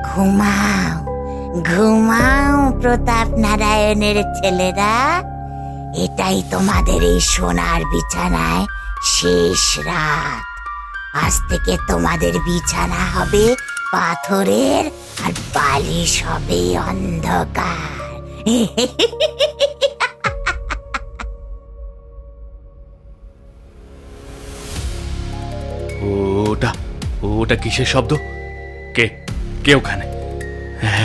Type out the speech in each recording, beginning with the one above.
ঘুমাও ঘুমাও প্রতাপ নারায়ণের ছেলেরা, এটাই তোমাদের এই সোনার বিছানায় শেষ রাত। আজ থেকে তোমাদের বিছানা হবে পাথরের আর বালিশ হবে অন্ধকার। ওটা ওটা কিসের শব্দ? কে কে ওখানে?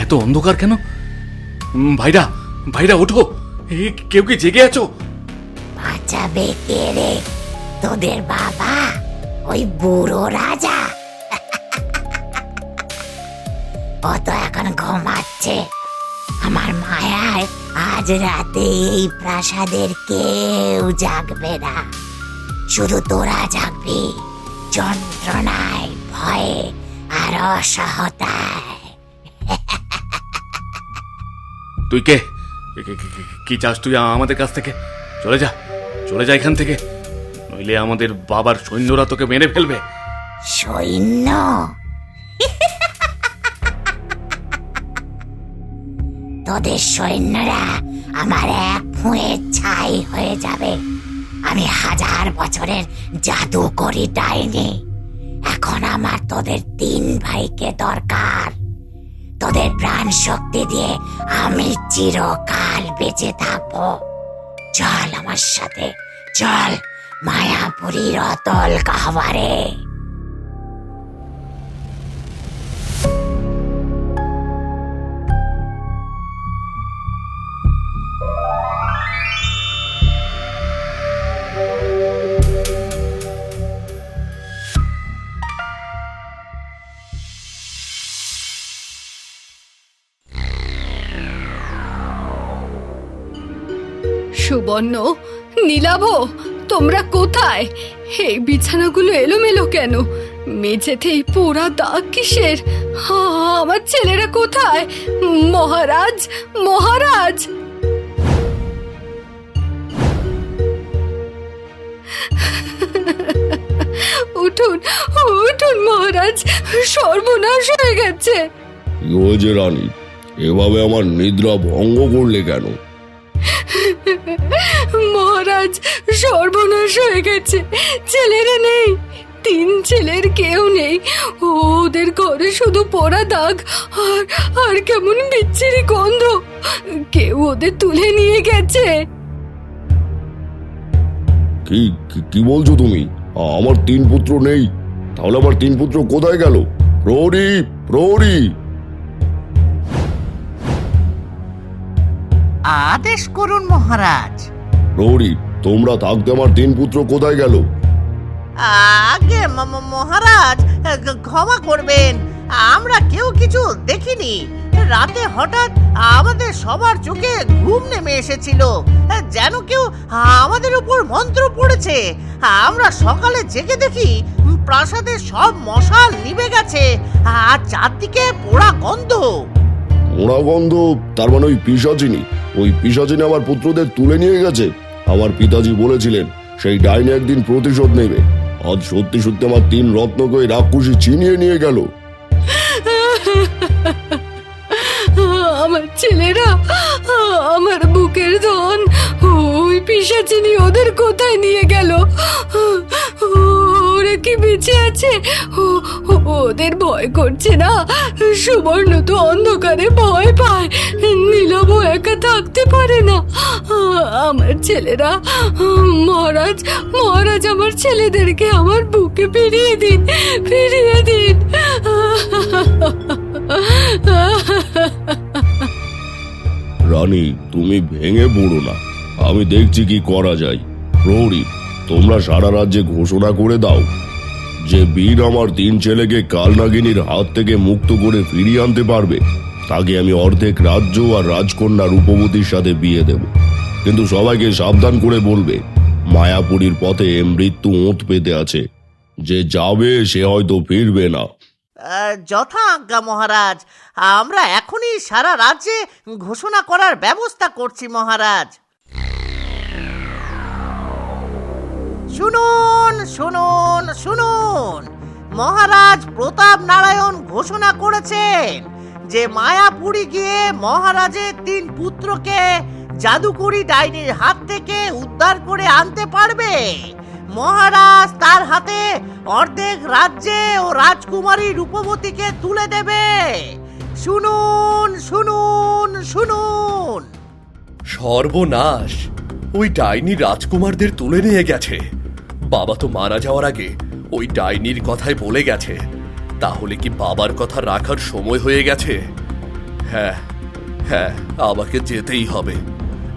এত অন্ধকার কেন? ভাইরা ভাইরা ওঠো, কেউ কি জেগে আছো? বাঁচাবে কে রে? তোদের বাবা, ওই বুড়ো রাজা। ও তো এখন ঘুমাচ্ছে। আমার মায়ায় আজ রাতে এই প্রাসাদের কেউ জাগবে না, শুধু তোরা জাগবি, যন্ত্রণায়, ভয়ে আর অসহতায়। তুই কে? কি চাস তুই আমাদের কাছ থেকে? চলে যা, চলে যা এখান থেকে, নইলে আমাদের বাবার সৈন্যরা তোকে মেরে ফেলবে। সৈন্য? তোদের সৈন্যরা আমার এক ফুঁয়ের ছাই হয়ে যাবে। আমি 1000 বছরের জাদুকরি ডাইনি। এখন আমার তোদের 3 ভাইকে দরকার। তোদের প্রাণ শক্তি দিয়ে আমি চিরকাল বেঁচে থাকবো। চল আমার সাথে, চল মায়াপুরীর অতল কাহবারে। সুবর্ণ, নীলাভ, তোমরা কোথায়? এই বিছানাগুলো এলোমেলো কেন? মেঝেতে এই পোড়া দাগ কিসের? আমার ছেলেরা কোথায়? মহারাজ, মহারাজ! উঠুন, উঠুন মহারাজ, সর্বনাশ হয়ে গেছে। কি হয়েছে রানী? এভাবে আমার নিদ্রা ভঙ্গ করলে কেন? মহারাজ, সর্বনাশ হয়ে গেছে। ছেলেরা নেই, 3 ছেলের কেউ নেই। ওদের ঘরে শুধু পোড়া দাগ আর আর কেমন বিচ্ছিরি গন্ধ। কেউ ওদের তুলে নিয়ে গেছে। কি কি বলছো তুমি? আমার 3 পুত্র নেই? তাহলে আমার 3 পুত্র কোথায় গেল? প্রহরী, প্রহরী! আদেশ করুন মহারাজ। প্রহরী, তোমরা থাকতে আমার 3 পুত্র কোথায় গেল? আগে মহারাজ, ক্ষমা করবেন, আমরা কেউ কিছু দেখিনি। রাতে হঠাৎ আমাদের সবার চোখে ঘুম নেমে এসেছিল, যেন কেউ আমাদের উপর মন্ত্র পড়েছে। আমরা সকালে জেগে দেখি প্রাসাদের সব মশাল নিভে গেছে আর চারদিকে পোড়া গন্ধ। পোড়া গন্ধ? তার মানে ওই পিশাচিনী, ওই পিশাচিনী আমার পুত্রদের তুলে নিয়ে গেছে। আমার পিতাজি বলেছিলেন সেই ডাইনি একদিন প্রতিশোধ নেবে। আজ সত্যি সত্যি আমার 3 রত্নকে ওই রাক্ষসী ছিনিয়ে নিয়ে গেল। আমার ছেলেরা, আমার বুকের ধন, ওই পিশাচিনী ওদের কোথায় নিয়ে গেল? ওরা কি বেঁচে আছে? ওদের ভয় করছে না? সুবর্ণ তো অন্ধকারে ভয় পায়, নীলাভ একা থাকতে পারে না। আমার ছেলেরা, মহারাজ, মহারাজ, আমার ছেলেদেরকে আমার বুকে ফিরিয়ে দিন, ফিরিয়ে দিন। রানী, তুমি ভেঙে পড়ো না, আমি দেখছি কি করা যায়। প্রহরী, তোমরা সারা রাজ্যে ঘোষণা করে দাও, যে বীর আমার 3 ছেলেকে কালনাগিনীর হাত থেকে মুক্ত করে ফিরিয়ে আনতে পারবে তাকে আমি অর্ধেক রাজ্য আর রাজকন্যা রূপবতীর সাথে বিয়ে দেব। কিন্তু সবাইকে সাবধান করে বলবে, মায়াপুরীর পথে মৃত্যু ওঁত পেতে আছে। যে যাবে সে হয়তো ফিরবে না। যথা আজ্ঞা মহারাজ, আমরা এখনই সারা রাজ্যে ঘোষণা করার ব্যবস্থা করছি মহারাজ। শুনুন, শুনুন, শুনুন, মহারাজ প্রতাপ নারায়ণ ঘোষণা করেছেন যে মায়াপুরী গিয়ে মহারাজের 3 পুত্রকে জাদুকরি ডাইনির হাত থেকে উদ্ধার করে আনতে পারবে। মহারাজ তার হাতে অর্ধেক রাজ্যে ও রাজকুমারী রূপবতীকে তুলে দেবে। শুনুন শুনুন শুনুন। সর্বনাশ! ওই ডাইনি রাজকুমারদের তুলে নিয়ে গেছে। বাবা তো মারা যাওয়ার আগে ওই ডাইনির কথাই বলে গেছে। তাহলে কি বাবার কথা রাখার সময় হয়ে গেছে? হ্যাঁ হ্যাঁ, আমাকে যেতেই হবে,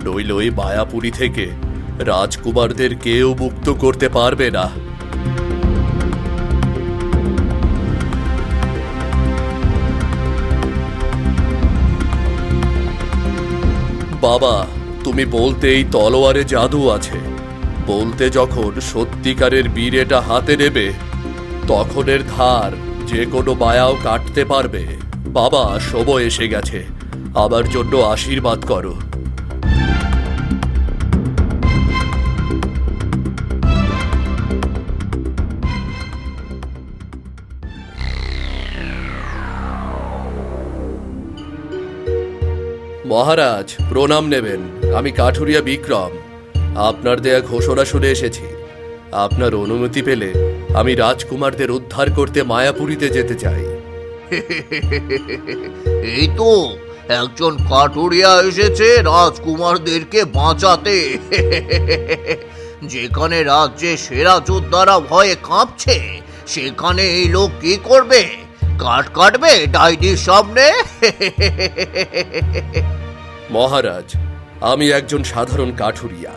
নইলে ওই মায়াপুরী থেকে রাজকুমারদের কেউ মুক্ত করতে পারবে না। বাবা, তুমি বলতেই তলোয়ারে জাদু আছে, বলতে যখন সত্যিকারের বীর এটা হাতে নেবে তখন এর ধার যে কোনো মায়াও কাটতে পারবে। বাবা, সময় এসে গেছে, আমার জন্য আশীর্বাদ করো। মহারাজ প্রণাম নেবেন, আমি কাঠুরিয়া বিক্রম। আপনার দেয়া ঘোষণা শুনে এসেছি। আপনার অনুমতি পেলে আমি রাজকুমারদের উদ্ধার করতে মায়াপুরীতে যেতে চাই। এই তো একজন কাঠুরিয়া এসেছে রাজকুমারদেরকে বাঁচাতে। যেখানে রাজ্যে সেরা যোদ্ধারা ভয়ে কাঁপছে সেখানে এই লোক কি করবে? কাঠ কাটবে ডাইনির সামনে? মহারাজ, আমি একজন সাধারণ কাঠুরিয়া।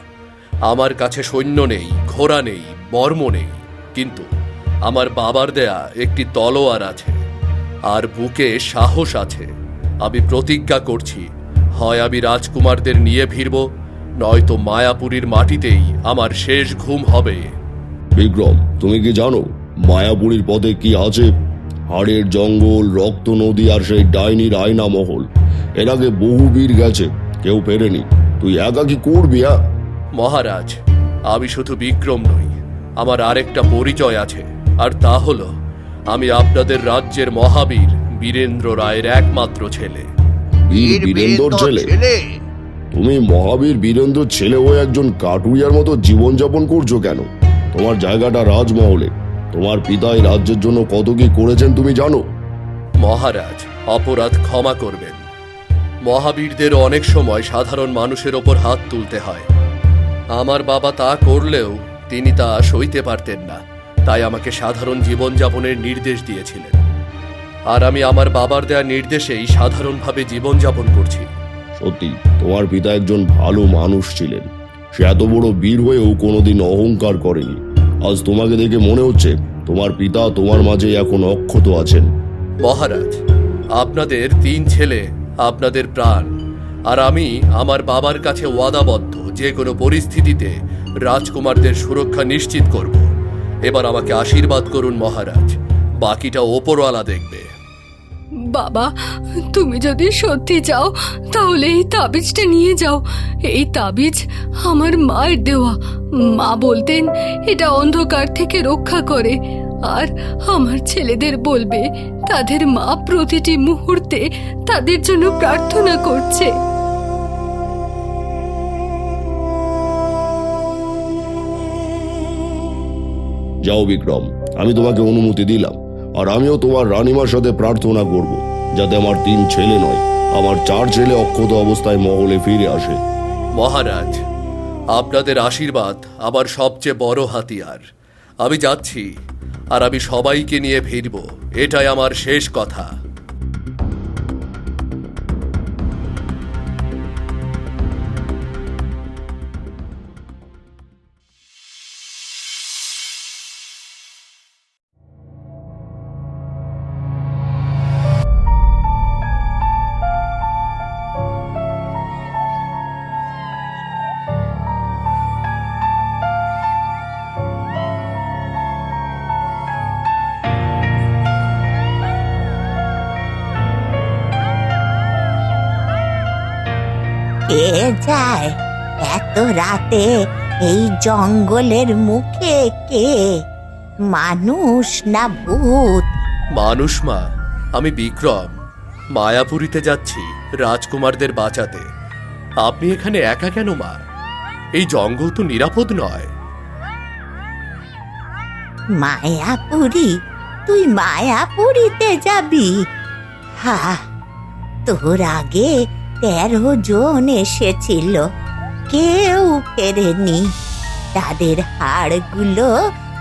আমার কাছে সৈন্য নেই, ঘোড়া নেই, বর্ম নেই, কিন্তু আমার বাবার দেয়া একটি তলোয়ার আছে আর বুকে সাহস আছে। আমি প্রতিজ্ঞা করছি, হয় আমি রাজকুমারদের নিয়ে ফিরব, নয়তো মায়াপুরীর মাটিতেই আমার শেষ ঘুম হবে। বিক্রম, তুমি কি জানো মায়াপুরীর পথে কি আছে? হাড়ের জঙ্গল, রক্ত নদী আর সেই ডাইনির আয়না মহল। এর আগে বহু বীর গেছে, কেউ ফেরেনি। তুই একা কি করবি? মহারাজ, আমি শুধু বিক্রম নই, আমার আরেকটা পরিচয় আছে, আর তা হলো আমি আপনাদের রাজ্যের মহাবীর বীরেন্দ্র রায়ের একমাত্র ছেলে। বীর বীরেন্দ্র ছেলে? তুমি মহাবীর বীরেন্দ্র ছেলে হয়ে একজন কাঠুরিয়ার মতো জীবনযাপন করছো কেন? তোমার জায়গাটা রাজমহলে। তোমার পিতা এই রাজ্যের জন্য কত কি করেছেন তুমি জানো? মহারাজ, অপরাধ ক্ষমা করবেন। মহাবীরদের অনেক সময় সাধারণ মানুষের ওপর হাত তুলতে হয়। আমার বাবা তা করলেও তিনি তা সইতে পারতেন না, তাই আমাকে সাধারণ জীবনযাপনের নির্দেশ দিয়েছিলেন। আর আমি আমার বাবার দেয়া নির্দেশেই সাধারণভাবে জীবনযাপন করছি। সত্যি তোমার পিতা একজন ভালো মানুষ ছিলেন। সে এত বড় বীর হয়েও কোনোদিন অহংকার করেনি। আজ তোমাকে দেখে মনে হচ্ছে তোমার পিতা তোমার মাঝে এখন অক্ষত আছেন। মহারাজ, আপনাদের 3 ছেলে, আপনাদের প্রাণ, আর আমি আমার বাবার কাছে ওয়াদাবদ্ধ যে কোনো পরিস্থিতিতে রাজকুমারদের সুরক্ষা নিশ্চিত করব। এবার আমাকে আশীর্বাদ করুন মহারাজ, বাকিটা ওপরওয়ালা দেখবে। বাবা, তুমি যদি সত্যি চাও তাহলে এই তাবিজটা নিয়ে যাও। এই তাবিজ আমার মায়ের দেওয়া। মা বলতেন এটা অন্ধকার থেকে রক্ষা করে। আর আমার ছেলেদের বলবে তাদের মা প্রতিটি মুহূর্তে তাদের জন্য প্রার্থনা করছে। যাও বিক্রম, আমি তোমাকে অনুমতি দিলাম। আর আমিও তোমার রানীমার সাথে প্রার্থনা করব যাতে আমার 3 ছেলে নয়, আমার 4 ছেলে অক্ষত অবস্থায় মহলে ফিরে আসে। মহারাজ, আপনাদের আশীর্বাদ আমার সবচেয়ে বড় হাতিয়ার। আমি যাচ্ছি, আর আমি সবাইকে নিয়ে ফিরব, এটাই আমার শেষ কথা। কে যায় এত রাতে এই জঙ্গলের মুখে? কে? মানুষ না ভূত? মানুষ মা, আমি বিক্রম। মায়াপুরীতে যাচ্ছি রাজকুমারদের বাঁচাতে। আপনি এখানে একা কেন মা? এই জঙ্গল তো নিরাপদ নয়। মায়াপুরী? তুই মায়াপুরীতে যাবি? হা, তোর আগে 13 জন এসেছিল, কেউ ফেরেনি। তাদের হাড়গুলো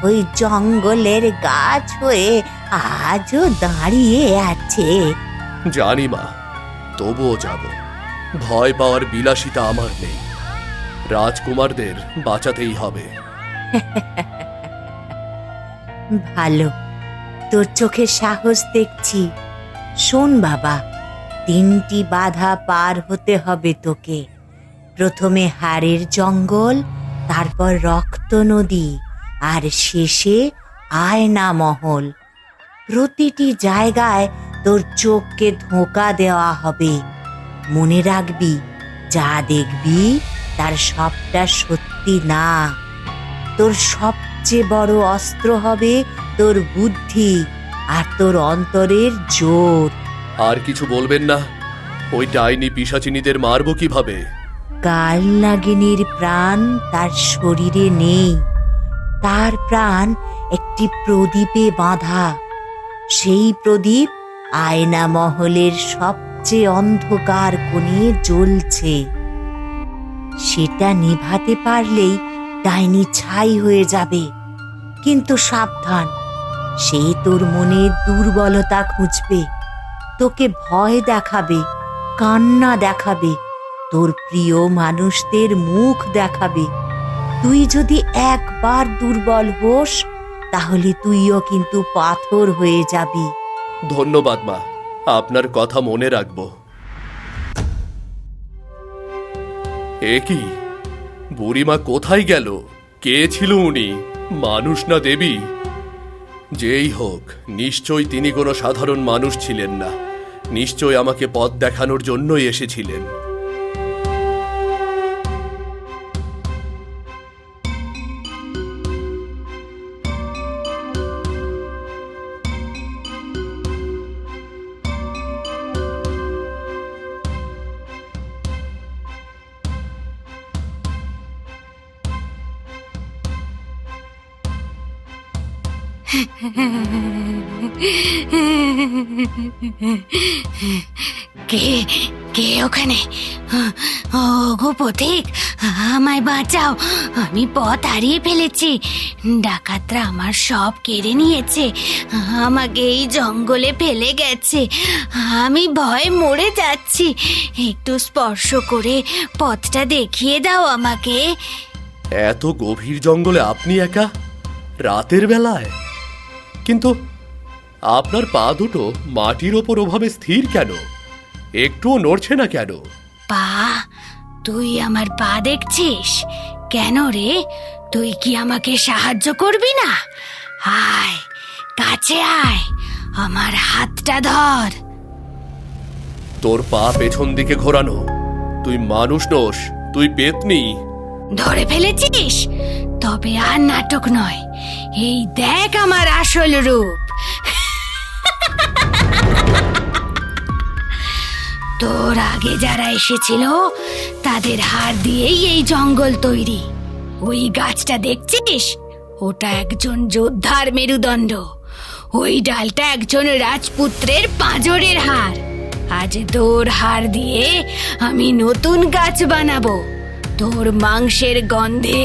ওই জঙ্গলের গাছ হয়ে আজও দাঁড়িয়ে আছে। জানি মা, তবুও যাব। ভয় পাওয়ার বিলাসিতা আমার নেই। রাজকুমারদের বাঁচাতেই হবে। ভালো, তোর চোখে সাহস দেখছি। শোন বাবা, 3টি বাধা পার হতে হবে তোকে। প্রথমে হাড়ের জঙ্গল, তারপর রক্ত নদী, আর শেষে আয়না মহল। প্রতিটি জায়গায় তোর চোখকে ধোঁকা দেওয়া হবে। মনে রাখবি, যা দেখবি তার সবটা সত্যি না। তোর সবচেয়ে বড় অস্ত্র হবে তোর বুদ্ধি আর তোর অন্তরের জোর। আর কিছু বলবেন না? ওই ডাইনি পিশাচিনীদের মারবো কিভাবে? কাল নাগিনীর প্রাণ তার শরীরে নেই। তার প্রাণ একটি প্রদীপে বাঁধা। সেই প্রদীপ আয়না মহলের সবচেয়ে অন্ধকার কোণে জ্বলছে। সেটা নিভাতে পারলেই ডাইনি ছাই হয়ে যাবে। কিন্তু সাবধান, সে তোর মনে দুর্বলতা খুঁজবে, তোকে ভয় দেখাবে, কান্না দেখাবে, তোর প্রিয় মানুষদের মুখ দেখাবে। তুই যদি একবার দুর্বল হোস, তাহলে তুইও কিন্তু পাথর হয়ে যাবি। ধন্যবাদ মা, আপনার কথা মনে রাখব। এ কি, বুড়িমা কোথায় গেল? কে ছিল উনি? মানুষ না দেবী? যেই হোক, নিশ্চয়ই তিনি কোনো সাধারণ মানুষ ছিলেন না। নিশ্চয় আমাকে পথ দেখানোর জন্যই এসেছিলেন। কে কে ওখানে? ওগো পথিক, আমায় বাঁচাও, আমি পথ হারিয়ে ফেলেছি। ডাকাতরা আমার সব কেড়ে নিয়েছে, আমাকে এই জঙ্গলে ফেলে গেছে। আমি ভয়ে মরে যাচ্ছি, একটু স্পর্শ করে পথটা দেখিয়ে দাও আমাকে। এত গভীর জঙ্গলে আপনি একা, রাতের বেলায়? কিন্তু আপনার পা দুটো মাটির ওপর ওভাবে স্থির কেন? একটুও নড়ছে না কেন? পা? তুই আমার পা দেখছিস? কেন রে, তুই কি আমাকে সাহায্য করবি না? আয়, কাছে আয়, আমার হাতটা ধর। তোর পা পেছন দিকে ঘোরানো। তুই মানুষ নোস, তুই পেতনি। ধরে ফেলেছিস? তবে আর নাটক নয়, এই দেখ আমার আসল রূপ। তোর আগে যারা এসেছিল তাদের হাড় দিয়েই এই জঙ্গল তৈরি। ওই গাছটা দেখছিস? ওটা একজন যোদ্ধার মেরুদণ্ড। ওই ডালটা একজন রাজপুত্রের পাঁজরের হাড়। আজ তোর হাড় দিয়ে আমি নতুন গাছ বানাবো। তোর মাংসের গন্ধে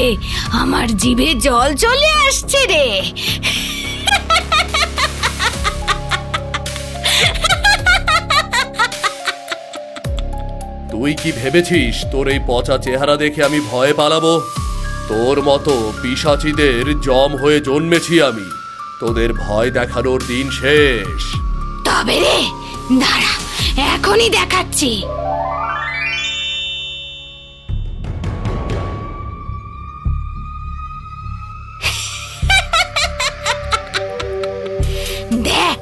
আমার জিভে জল চলে আসছে রে। তুই কি ভেবেছিস তোর এই পচা চেহারা দেখে আমি ভয়ে পালাবো? তোর মতো পিশাচীদের জম হয়ে জন্মেছি আমি। তোদের ভয় দেখানোর দিন শেষ। তবে রে, দাঁড়া, এখনই দেখাচ্ছি। দেখ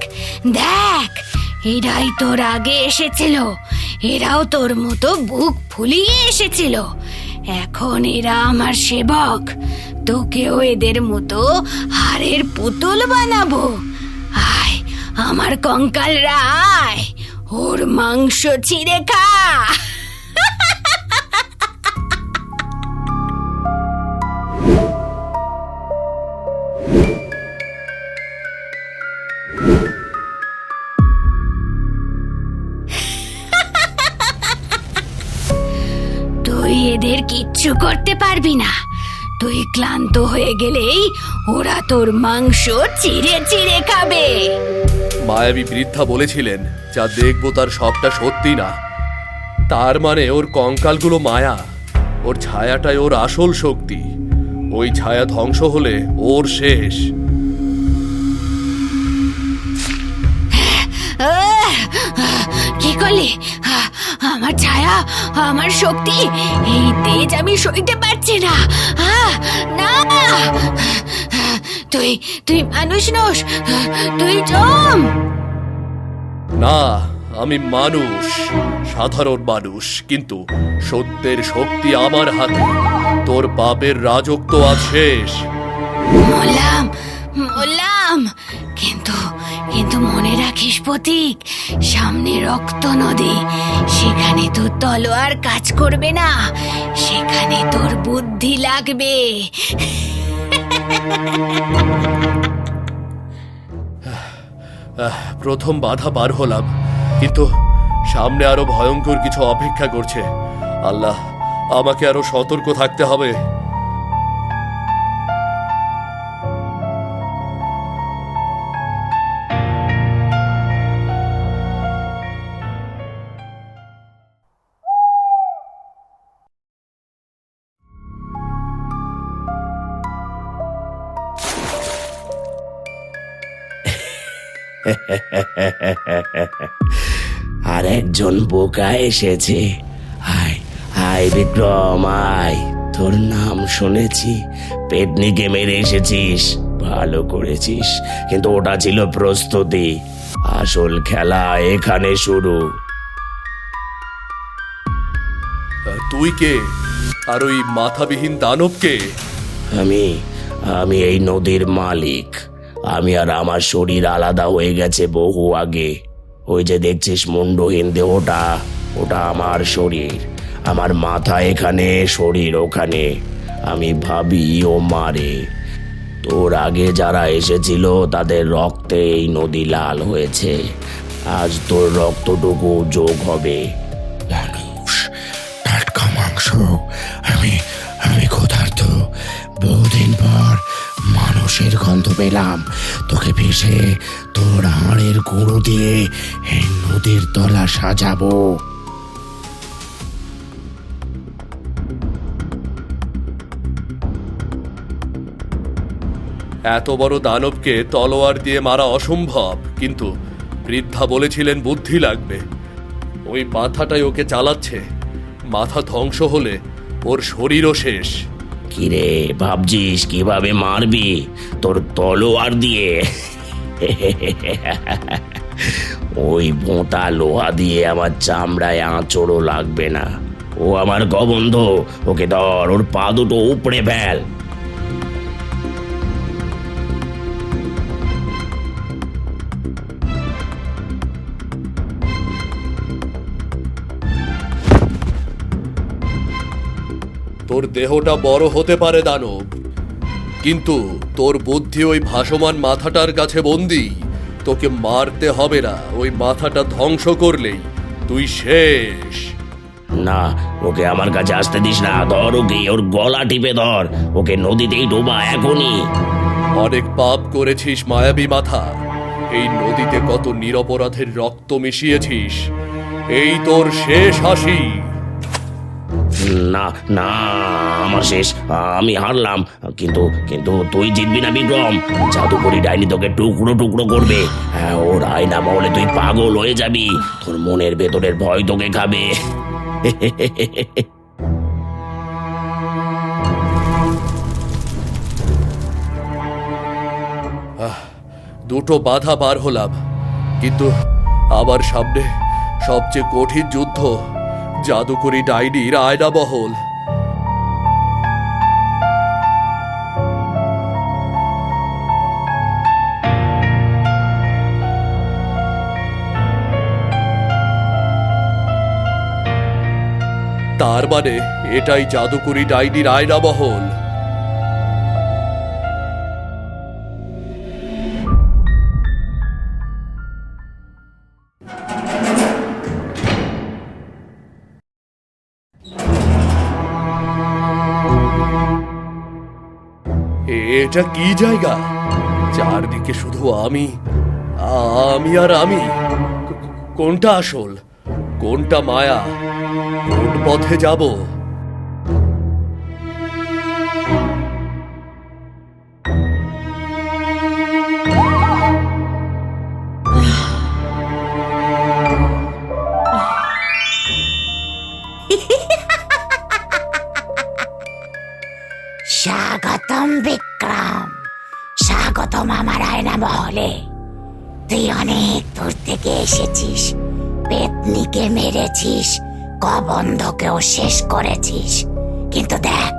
দেখ, এরাই তোর আগে এসেছিল। এরাও তোর মতো বুক ফুলিয়ে এসেছিল। এখন এরা আমার সেবক। তোকেও এদের মতো হাড়ের পুতুল বানাবো। আয় আমার কঙ্কালরা, আয় ওর মাংস ছিঁড়ে খা। তুই এদের কিচ্ছু করতে পারবি না। তুই ক্লান্ত হয়ে গেলেই ওরা তোর মাংস চিড়ে চিড়ে খাবে। মায়াবী বৃদ্ধা বলেছিলেন যা দেখবো তার সবটা সত্যি না। তার মানে ওর কঙ্কালগুলো মায়া, ওর ছায়াটাই ওর আসল শক্তি। ওই ছায়া ধ্বংস হলে ওর শেষ। কি করলি? আমার ছায়া, আমার শক্তি, এই তেজ আমি সইতে পারছি না। না, তুই তুই মানুষ নস, তুই জম। না, আমি মানুষ, সাধারণ মানুষ, কিন্তু সত্যের শক্তি আমার হাতে। তোর পাপের রাজত্ব আজ শেষ। মরলাম মরলাম, কিন্তু কিন্তু মনে রাখিস প্রতীক, সামনে রক্ত নদী, সেখানে তোর তলোয়ার কাজ করবে না, সেখানে তোর বুদ্ধি লাগবে। প্রথম বাধা পার হলাম, কিন্তু সামনে আরো ভয়ঙ্কর কিছু অপেক্ষা করছে। আল্লাহ, আমাকে আরো সতর্ক থাকতে হবে। আর একজন বোকা এসেছে। আয় আয় বিক্রম, আয়, তোর নাম শুনেছি। পেতনিকে মেরে এসেছিস, ভালো করেছিস, কিন্তু ওটা ছিল প্রস্তুতি। আসল খেলা এখানে শুরু। তুই কে? আর ওই মাথাবিহীন দানব কে? আমি আমি এই নদীর মালিক। আমি আর আমার শরীর আলাদা হয়ে গেছে বহু আগে। ওই যে দেখছিস মুন্ডহীন দেহটা, ওটা আমার শরীর। আমার মাথা এখানে, শরীর ওখানে। আমি ভাবি, ও মারে। তোর আগে যারা এসেছিল তাদের রক্তে এই নদী লাল হয়েছে। আজ তোর রক্তটুকু যোগ হবে। মানুষ, টাটকা মাংস। আমি আমি ক্ষুধার্ত। বহুদিন পর মানুষের গন্ধ পেলাম। তোকে ভেসে তোর হাড়ের গুঁড়ো দিয়ে এই নদীর তলা সাজাবো। এত বড় দানবকে তলোয়ার দিয়ে মারা অসম্ভব, কিন্তু বৃদ্ধা বলেছিলেন বুদ্ধি লাগবে। ওই মাথাটাই ওকে চালাচ্ছে। মাথা ধ্বংস হলে ওর শরীরও শেষ। কিরে, ভাবছিস কিভাবে মারবি? তোর তলোয়ার দিয়ে? ওই ভোঁতা লোহা দিয়ে আমার চামড়ায় আঁচড়ও লাগবে না। ও আমার গবন্ধ, ওকে ধর, ওর পা দুটো উপড়ে ফেল। তোর দেহটা বড় হতে পারে দানব, কিন্তু তোর বুদ্ধি ওই ভাসমান মাথাটার কাছে বন্দী। তোকে মারতে হবে না, ওই মাথাটা ধ্বংস করলেই তুই শেষ। না, ওকে আমার কাছে আসতে দিস না। ধর ওকে, ওর গলা টিপে ধর, ওকে নদীতেই ডোবা এখনই। অনেক পাপ করেছিস মায়াবী মাথা। এই নদীতে কত নিরপরাধের রক্ত মিশিয়েছিস। এই তোর শেষ হাসি। না না, আমার শেষ। আমি হারলাম, কিন্তু কিন্তু তুই জিতবি না বিক্রম। জাদুকরি ডাইনি তোকে টুকরো টুকরো করবে। ওর আয়না মহলে তুই পাগল হয়ে যাবি। তোর মনের ভেতরের ভয় তোকে খাবে। দুটো বাধা পার হলাম, কিন্তু আবার সামনে সবচেয়ে কঠিন যুদ্ধ, জাদুকরি ডাইনির আয়না মহল। তার মানে এটাই জাদুকরি ডাইনির আয়না মহল। এটা কি জায়গা? চারদিকে শুধু আমি আর আমি। কোনটা আসল, কোনটা মায়া, কোন পথে যাব? স্বাগতম বিক্রম, স্বাগতম আমার আয়না মহলে। তুই অনেক দূর থেকে এসেছিস, পেতনিকে মেরেছিস, কবন্ধকেও শেষ করেছিস, কিন্তু দেখ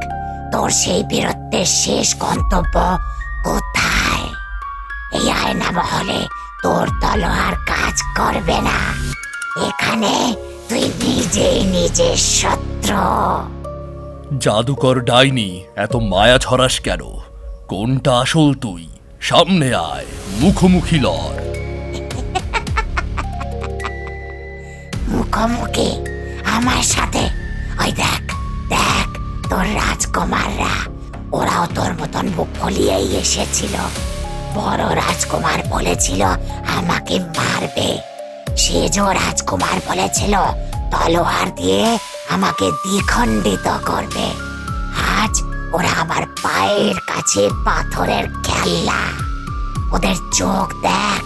তোর সেই বীরত্বের শেষ গন্তব্য কোথায়? এই আয়না মহলে তোর তলোয়ার কাজ করবে না। এখানে তুই নিজেই নিজের শত্রু। জাদুকর ডাইনি, এত মায়া ছড়াস কেন? কোনটা আসল তুই? সামনে আয়, মুখোমুখি লড়। মুখোমুখি আমার সাথে? ওই দেখ দেখ, তোর রাজকুমাররা, ওরাও তোর মতন বুক ফলিয়েই এসেছিল। বড় রাজকুমার বলেছিল আমাকে মারবে, সেজ রাজকুমার বলেছিল তলোয়ার দিয়ে আমাকে দ্বিখণ্ডিত করবে। আজ ওরা আমার পায়ের কাছে পাথরের খেলনা। ওদের চোখ দেখ,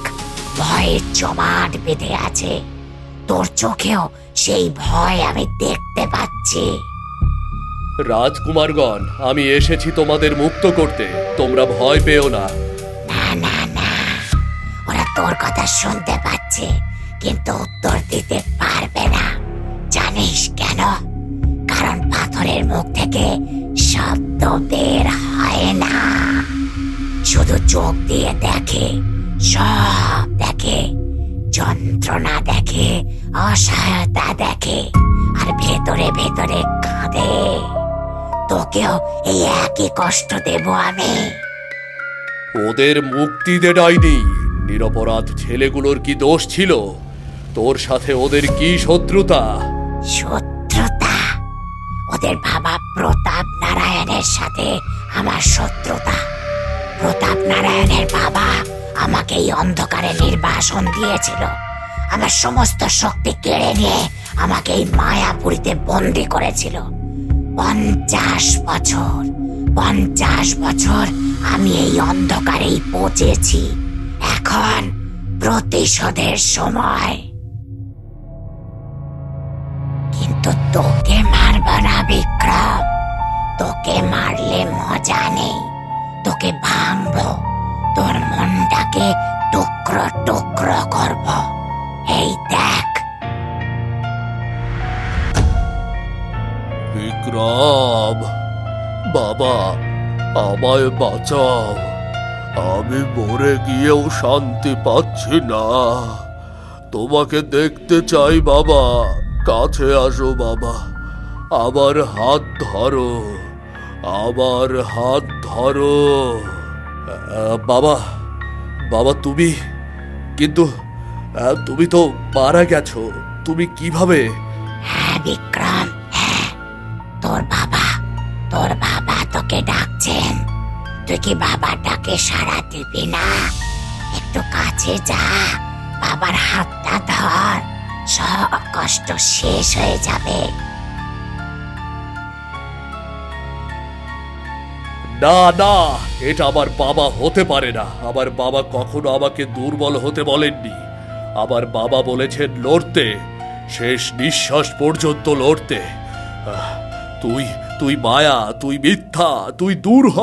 ভয়ের জমাট বেঁধে আছে। তোর চোখেও সেই ভয় আমি দেখতে পাচ্ছি। রাজকুমারগণ, আমি এসেছি তোমাদের মুক্ত করতে, তোমরা ভয় পেও না। না না না, ওরা তোর কথা শুনতে পাচ্ছে কিন্তু উত্তর দিতে পারবে না। জানিস কেন? কারণ পাথরের মুখ থেকে শব্দ বের হয় না, শুধু চোখ দিয়ে দেখে, সব দেখে, যন্ত্রণা দেখে, অসহায়তা দেখে, আর ভেতরে ভেতরে কাঁদে। তোকেও এই একই কষ্ট দেব আমি। ওদের মুক্তি দে ডাইনি। নিরপরাধ ছেলেগুলোর কি দোষ ছিল? তোর সাথে ওদের কি শত্রুতা? শত্রুতা? ওদের বাবা প্রতাপ নারায়ণের সাথে আমার শত্রুতা। প্রতাপ নারায়ণের বাবা আমাকে এই অন্ধকারে নির্বাসন দিয়েছিল। আমার সমস্ত শক্তি কেড়ে নিয়ে আমাকে এই মায়াপুরীতে বন্দি করেছিল। 50 বছর, 50 বছর আমি এই অন্ধকারেই পচেছি। এখন প্রতিশোধের সময়। কিন্তু তোকে মারব না বিক্রম, তোকে মারলে মজা নেই। তোকে ভাঙবো, তোর মনটাকে টুকরো টুকরো করব। এই দেখ। বিক্রম, বাবা, আমায় বাঁচাও। আমি মরে গিয়েও শান্তি পাচ্ছি না। তোমাকে দেখতে চাই বাবা, কাছে আসো বাবা, আমার হাত ধরো, আমার হাত ধরো। বাবা, বাবা তুমি, কিন্তু তুমি তো মারা গেছো, তুমি কিভাবে? হ্যাঁ বিক্রম, হ্যাঁ, তোর বাবা তোকে ডাকছেন। তুই কি বাবার ডাকে সাড়া দিবি না? একটু কাছে যা, বাবার হাতটা ধর, সব কষ্ট শেষ হয়ে যাবে। না না, এটা আমার বাবা হতে পারে না। আমার বাবা কখনো আমাকে দুর্বল হতে বলেননি। আমার বাবা বলেছেন লড়তে, শেষ নিঃশ্বাস পর্যন্ত লড়তে। তুই মায়া, তুই মিথ্যা, তুই দূর হ।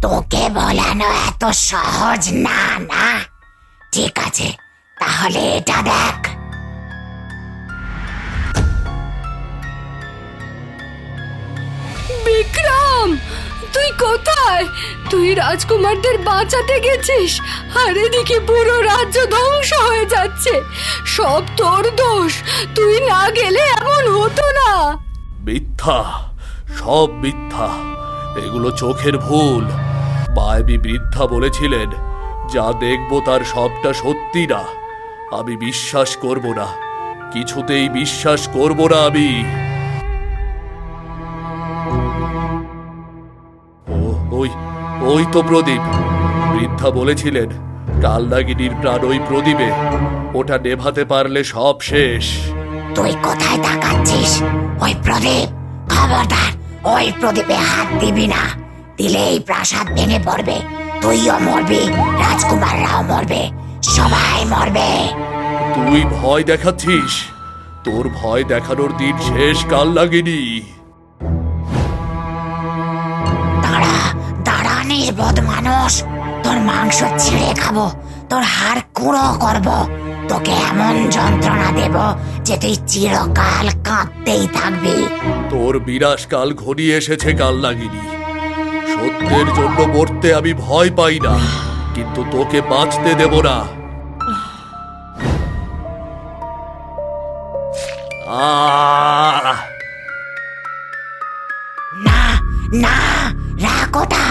তোকে বলানো এত সহজ না। না ঠিক আছে, তাহলে এটা দেখ। বিক্রম, তুই কোথায়? তুই রাজকুমারদের বাঁচাতে গেছিস, আর এদিকে পুরো রাজ্য ধ্বংস হয়ে যাচ্ছে। সব তোর দোষ, তুই না গেলে এমন হতো না। মিথ্যা, সব মিথ্যা, এগুলো চোখের ভুল। মায়াবী বৃদ্ধা বলেছিলেন যা দেখবো তার সবটা সত্যি না। আমি বিশ্বাস করব না, কিছুতেই বিশ্বাস করব না আমি। ওই ওই তো প্রদীপ। বৃদ্ধা বলেছিলেন কালনাগিনীর প্রাণ ওই প্রদীপে, ওটা নেভাতে পারলে সব শেষ। তুই কোথায় তাকাচ্ছিস? ওই প্রদীপ, খবরদার ওই প্রদীপে হাত দিবি না। দিলে এই প্রাসাদ ভেঙে পড়বে, তুইও মরবি, রাজকুমাররাও মরবে, সবাই মরবে। তুই ভয় দেখাচ্ছিস? তোর ভয় দেখানোর দিন শেষ কালনাগিনী। দাঁড়া দাঁড়া নির্বোধ মানুষ, তোর মাংস ছিঁড়ে খাবো, তোর হাড় কুঁড়ো করবো, তোকে এমন যন্ত্রণা দেব যে তুই চিরকাল কাঁদতেই থাকবি। তোর বিনাশকাল ঘনিয়ে এসেছে কালনাগিনী। সত্যের জন্য মরতে আমি ভয় পাই না, কিন্তু তোকে বাঁচতে দেব না। না না, রাখ ওটা,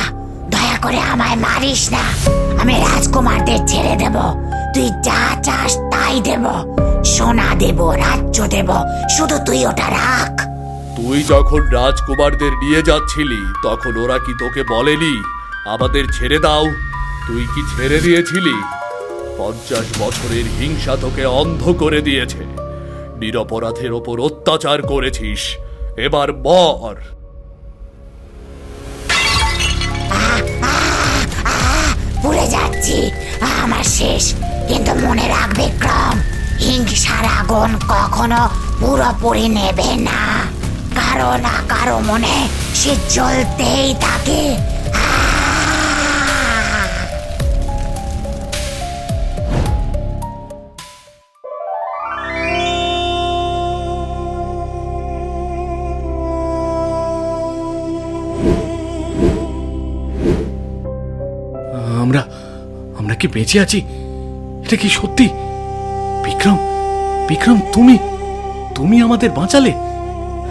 দয়া করে আমায় মারিস না। আমি রাজকুমারদের ছেড়ে দেব, তুই যা চাস তাই দেব, সোনা দেব, রাজ্য দেব, শুধু তুই ওটা রাখ। তুই যখন রাজকুমারদের নিয়ে যাচ্ছিলি তখন ওরা কি তোকে বলেনি আমাদের ছেড়ে দাও? তুই কি ছেড়ে দিয়েছিলি? 50 বছরের হিংসা তোকে অন্ধ করে দিয়েছে। নিরপরাধের ওপর অত্যাচার করেছিস, এবার মর। পুড়ে যাচ্ছি, আমার শেষ। কিন্তু মনে রাখ বিক্রম, হিংসার আগুন কখনো পুরোপুরি নেবে না, কারো না কারো মনে সে জ্বলতেই থাকে। আমরা আমরা কি বেঁচে আছি? এটা কি সত্যি? বিক্রম, বিক্রম, তুমি তুমি আমাদের বাঁচালে?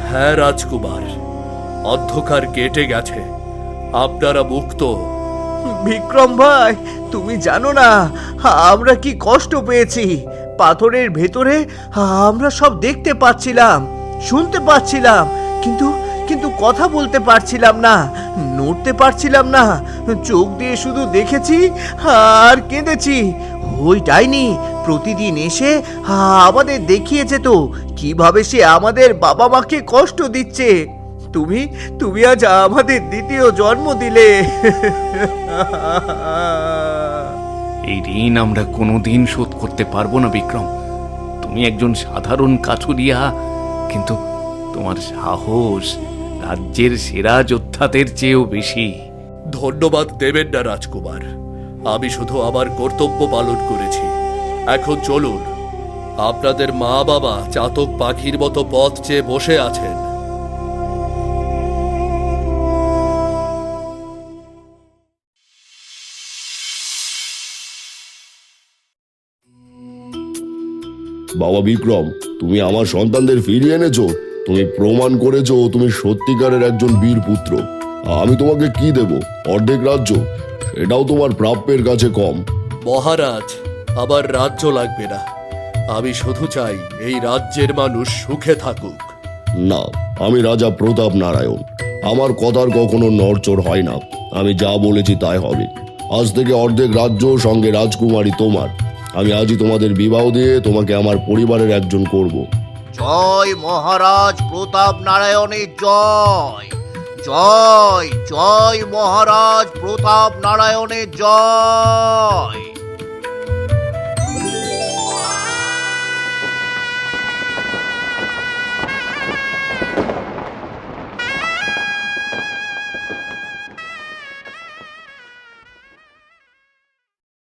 হ্যাঁ রাজকুমার, অন্ধকার কেটে গেছে, আপনারা মুক্ত। বিক্রম ভাই, তুমি জানো না আমরা কি কষ্ট পেয়েছি। পাথরের ভেতরে আমরা সব দেখতে পাচ্ছিলাম, শুনতে পাচ্ছিলাম, কিন্তু কিন্তু কথা বলতে পারছিলাম না, নড়তে পারছিলাম না। চোখ দিয়ে শুধু দেখেছি আর কেঁদেছি। ওই ডাইনি প্রতিদিন এসে আমাদের দেখিয়ে যেত কিভাবে সে আমাদের বাবা মাকে কষ্ট দিচ্ছে। তুমি তুমি আজ আমাদের দ্বিতীয় জন্ম দিলে। এই ঋণ আমরা কোনোদিন শোধ করতে পারবো না বিক্রম। তুমি একজন সাধারণ কাছুরিয়া, কিন্তু তোমার সাহস রাজ্যের সেরা যোদ্ধাদের চেয়েও বেশি। ধন্যবাদ দেবেন না রাজকুমার, আমি শুধু আমার কর্তব্য পালন করেছি। এখন চলুন, আপনাদের মা বাবা চাতক পাখির মতো পথ চেয়ে বসে আছেন। বাবা বিক্রম, তুমি আমার সন্তানদের ফিরিয়ে এনেছো। তুমি প্রমাণ করেছো তুমি সত্যিকারের একজন বীর পুত্র। আমি তোমাকে কি দেব? অর্ধেক রাজ্য? এটাও তোমার প্রাপ্যের কাছে কম। মহারাজ, আমার রাজ্য লাগবে না, আমি শুধু চাই এই রাজ্যের মানুষ সুখে থাকুক। না, আমি রাজা প্রতাপ নারায়ণ, আমার কথার কখনো নড়চড় হয় না। আমি যা বলেছি তাই হবে। আজ থেকে অর্ধেক রাজ্য সঙ্গে রাজকুমারী তোমার। আমি আজই তোমাদের বিবাহ দিয়ে তোমাকে আমার পরিবারের একজন করব। জয় মহারাজ প্রতাপ নারায়ণের জয়। জয় জয় মহারাজ প্রতাপ নারায়ণের জয়।